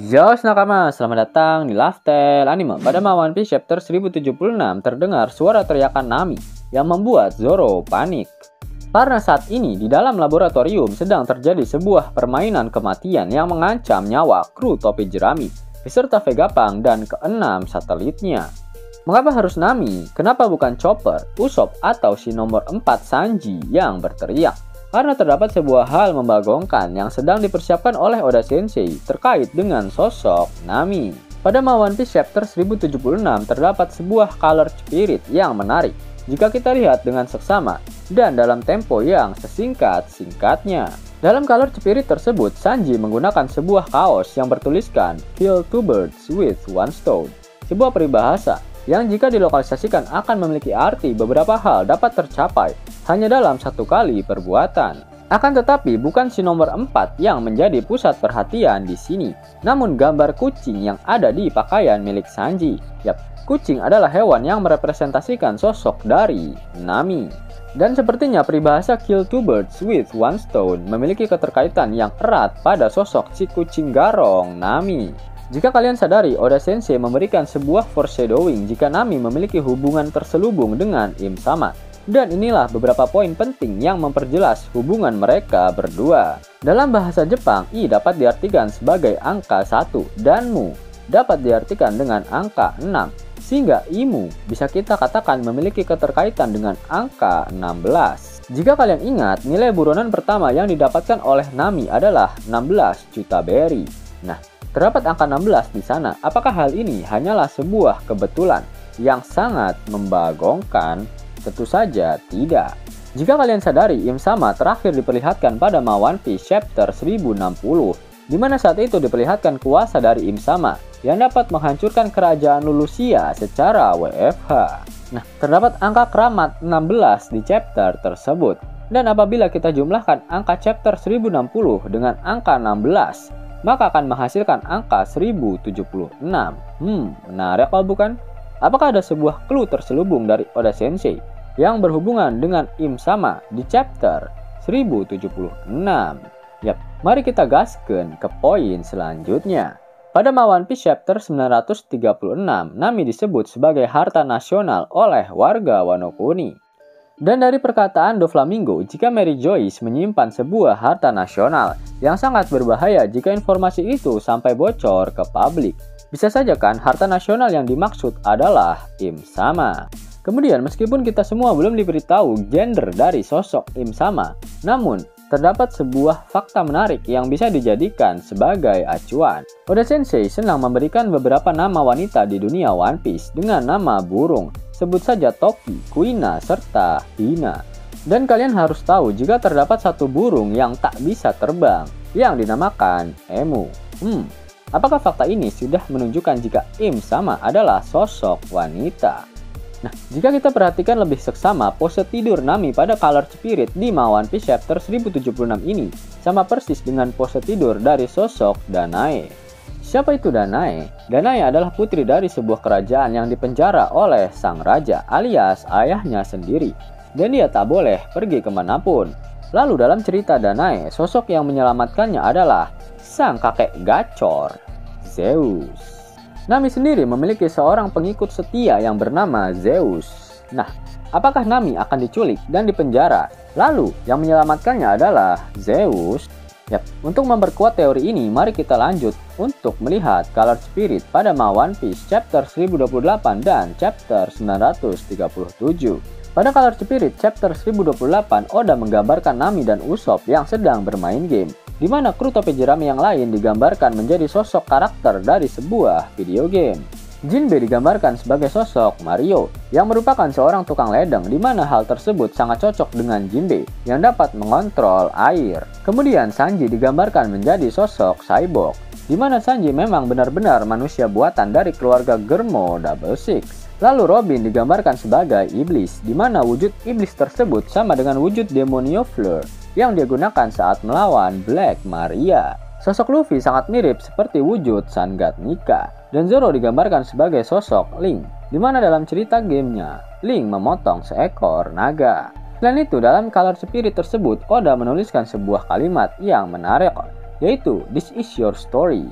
Yo nakama, selamat datang di Laftel Anime. Pada One Piece Chapter 1076 terdengar suara teriakan Nami yang membuat Zoro panik. Karena saat ini di dalam laboratorium sedang terjadi sebuah permainan kematian yang mengancam nyawa kru topi jerami beserta Vegapunk dan keenam satelitnya. Mengapa harus Nami? Kenapa bukan Chopper, Usopp, atau si nomor 4 Sanji yang berteriak? Karena terdapat sebuah hal membagongkan yang sedang dipersiapkan oleh Oda Sensei terkait dengan sosok Nami. Pada One Piece Chapter 1076 terdapat sebuah color spirit yang menarik jika kita lihat dengan seksama dan dalam tempo yang sesingkat-singkatnya. Dalam color spirit tersebut, Sanji menggunakan sebuah kaos yang bertuliskan "Kill two birds with one stone", sebuah peribahasa yang jika dilokalisasikan akan memiliki arti beberapa hal dapat tercapai hanya dalam satu kali perbuatan. Akan tetapi bukan si nomor 4 yang menjadi pusat perhatian di sini, namun gambar kucing yang ada di pakaian milik Sanji. Yap, kucing adalah hewan yang merepresentasikan sosok dari Nami. Dan sepertinya peribahasa "Kill two birds with one stone" memiliki keterkaitan yang erat pada sosok si kucing garong Nami. Jika kalian sadari, Oda Sensei memberikan sebuah foreshadowing jika Nami memiliki hubungan terselubung dengan Im Sama. Dan inilah beberapa poin penting yang memperjelas hubungan mereka berdua. Dalam bahasa Jepang, I dapat diartikan sebagai angka 1 dan Mu dapat diartikan dengan angka 6. Sehingga Imu bisa kita katakan memiliki keterkaitan dengan angka 16. Jika kalian ingat, nilai buronan pertama yang didapatkan oleh Nami adalah 16 juta berry. Nah, terdapat angka 16 di sana. Apakah hal ini hanyalah sebuah kebetulan yang sangat membagongkan? Tentu saja tidak. Jika kalian sadari, Im Sama terakhir diperlihatkan pada One Piece Chapter 1060, di mana saat itu diperlihatkan kuasa dari Im Sama yang dapat menghancurkan kerajaan Lulusia secara WFH. Nah, terdapat angka keramat 16 di chapter tersebut. Dan apabila kita jumlahkan angka chapter 1060 dengan angka 16, maka akan menghasilkan angka 1076. Menarik kalau bukan? Apakah ada sebuah clue terselubung dari Oda Sensei yang berhubungan dengan Im Sama di chapter 1076? Yap, mari kita gaskan ke poin selanjutnya. Pada One Piece Chapter 936, Nami disebut sebagai harta nasional oleh warga Wano Kuni. Dan dari perkataan Doflamingo, jika Mary Joyce menyimpan sebuah harta nasional yang sangat berbahaya jika informasi itu sampai bocor ke publik. Bisa saja kan harta nasional yang dimaksud adalah Im Sama. Kemudian meskipun kita semua belum diberitahu gender dari sosok Im Sama, namun terdapat sebuah fakta menarik yang bisa dijadikan sebagai acuan. Oda Sensei senang memberikan beberapa nama wanita di dunia One Piece dengan nama burung. Sebut saja Toki, Kuina, serta Hina. Dan kalian harus tahu jika terdapat satu burung yang tak bisa terbang, yang dinamakan Emu. Apakah fakta ini sudah menunjukkan jika Im Sama adalah sosok wanita? Nah, jika kita perhatikan lebih seksama, pose tidur Nami pada color spirit di One Piece Chapter 1076 ini sama persis dengan pose tidur dari sosok Danae. Siapa itu Danae? Danae adalah putri dari sebuah kerajaan yang dipenjara oleh sang raja alias ayahnya sendiri. Dan dia tak boleh pergi kemanapun. Lalu dalam cerita Danae, sosok yang menyelamatkannya adalah sang kakek gacor, Zeus. Nami sendiri memiliki seorang pengikut setia yang bernama Zeus. Nah, apakah Nami akan diculik dan dipenjara? Lalu yang menyelamatkannya adalah Zeus? Yap, untuk memperkuat teori ini, mari kita lanjut untuk melihat color spirit pada One Piece Chapter 1028 dan Chapter 937. Pada color spirit Chapter 1028, Oda menggambarkan Nami dan Usopp yang sedang bermain game, di mana kru topi jerami yang lain digambarkan menjadi sosok karakter dari sebuah video game. Jinbe digambarkan sebagai sosok Mario, yang merupakan seorang tukang ledeng, di mana hal tersebut sangat cocok dengan Jinbe yang dapat mengontrol air. Kemudian Sanji digambarkan menjadi sosok Cyborg, di mana Sanji memang benar-benar manusia buatan dari keluarga Germo Double Six. Lalu Robin digambarkan sebagai iblis, di mana wujud iblis tersebut sama dengan wujud Demonio Fleur yang dia gunakan saat melawan Black Maria. Sosok Luffy sangat mirip seperti wujud Sun God Nika. Dan Zoro digambarkan sebagai sosok Link, di mana dalam cerita gamenya, Link memotong seekor naga. Selain itu, dalam color spirit tersebut, Oda menuliskan sebuah kalimat yang menarik, yaitu "This is your story".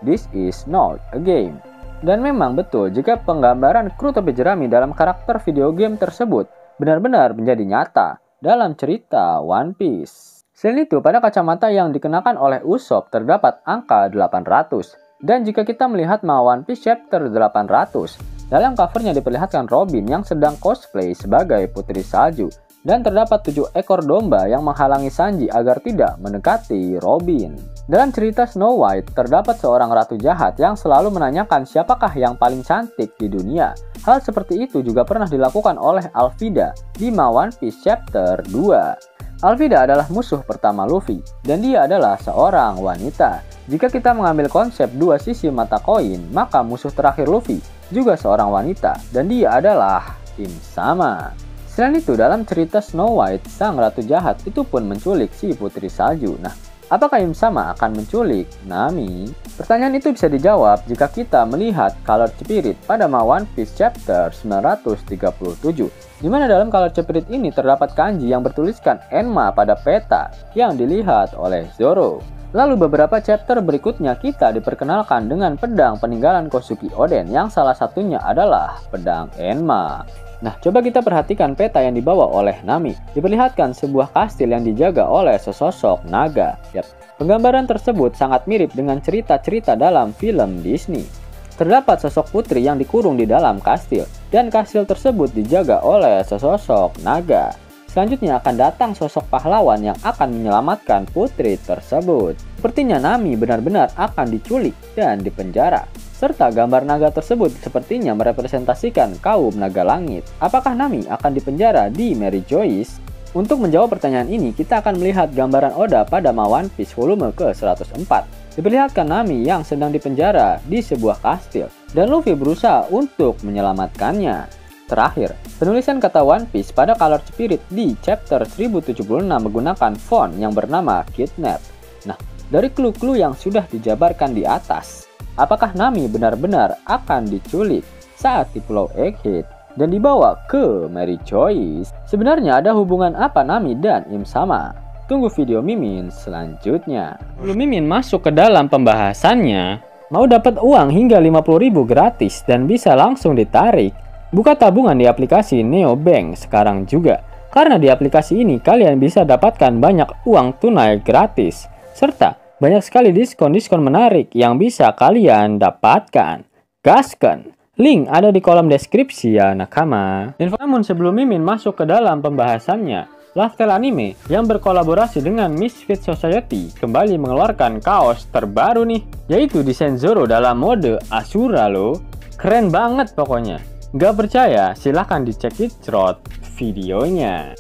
this is not a game. Dan memang betul jika penggambaran kru topi jerami dalam karakter video game tersebut benar-benar menjadi nyata dalam cerita One Piece. Selain itu, pada kacamata yang dikenakan oleh Usopp terdapat angka 800. Dan jika kita melihat One Piece chapter 800, dalam covernya diperlihatkan Robin yang sedang cosplay sebagai Putri Salju. Dan terdapat 7 ekor domba yang menghalangi Sanji agar tidak mendekati Robin. Dalam cerita Snow White, terdapat seorang ratu jahat yang selalu menanyakan siapakah yang paling cantik di dunia. Hal seperti itu juga pernah dilakukan oleh Alvida di One Piece Chapter 2. Alvida adalah musuh pertama Luffy, dan dia adalah seorang wanita. Jika kita mengambil konsep dua sisi mata koin, maka musuh terakhir Luffy juga seorang wanita, dan dia adalah Im Sama. Selain itu, dalam cerita Snow White, sang ratu jahat itu pun menculik si Putri Salju. Nah, apakah Im Sama akan menculik Nami? Pertanyaan itu bisa dijawab jika kita melihat Color Spirit pada One Piece Chapter 937, di mana dalam Color Spirit ini terdapat kanji yang bertuliskan Enma pada peta yang dilihat oleh Zoro. Lalu beberapa chapter berikutnya kita diperkenalkan dengan pedang peninggalan Kosuki Oden yang salah satunya adalah pedang Enma. Nah, coba kita perhatikan peta yang dibawa oleh Nami. Diperlihatkan sebuah kastil yang dijaga oleh sesosok naga. Yap, penggambaran tersebut sangat mirip dengan cerita-cerita dalam film Disney. Terdapat sosok putri yang dikurung di dalam kastil, dan kastil tersebut dijaga oleh sesosok naga. Selanjutnya akan datang sosok pahlawan yang akan menyelamatkan putri tersebut. Sepertinya Nami benar-benar akan diculik dan dipenjara. Serta gambar naga tersebut sepertinya merepresentasikan kaum naga langit. Apakah Nami akan dipenjara di Mary Joyce? Untuk menjawab pertanyaan ini, kita akan melihat gambaran Oda pada One Piece volume ke-104. Diperlihatkan Nami yang sedang dipenjara di sebuah kastil, dan Luffy berusaha untuk menyelamatkannya. Terakhir, penulisan kata One Piece pada Color Spirit di chapter 1076 menggunakan font yang bernama Kidnap. Nah, dari clue-clue yang sudah dijabarkan di atas, apakah Nami benar-benar akan diculik saat di Pulau Egghead dan dibawa ke Mary Joyce? Sebenarnya ada hubungan apa Nami dan Im Sama? Tunggu video Mimin selanjutnya. Sebelum Mimin masuk ke dalam pembahasannya, mau dapat uang hingga 50.000 gratis dan bisa langsung ditarik? Buka tabungan di aplikasi Neobank sekarang juga. Karena di aplikasi ini kalian bisa dapatkan banyak uang tunai gratis. Serta banyak sekali diskon-diskon menarik yang bisa kalian dapatkan. Gaskan! Link ada di kolom deskripsi ya nakama. Namun sebelum Mimin masuk ke dalam pembahasannya, Lifestyle Anime yang berkolaborasi dengan Misfit Society kembali mengeluarkan kaos terbaru nih, yaitu desain Zoro dalam mode Asura loh. Keren banget pokoknya. Gak percaya? Silahkan dicek it-rot videonya.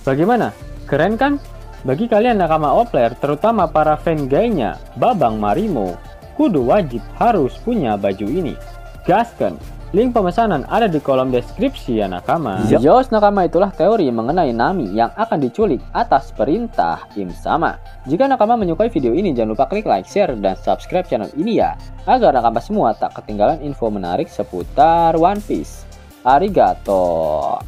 Bagaimana? Keren kan? Bagi kalian nakama Opler, terutama para fan gaynya Babang Marimo, kudu wajib harus punya baju ini. Gaskan! Link pemesanan ada di kolom deskripsi ya nakama. Yos nakama, itulah teori mengenai Nami yang akan diculik atas perintah Im Sama. Jika nakama menyukai video ini, jangan lupa klik like, share, dan subscribe channel ini ya, agar nakama semua tak ketinggalan info menarik seputar One Piece. Arigato!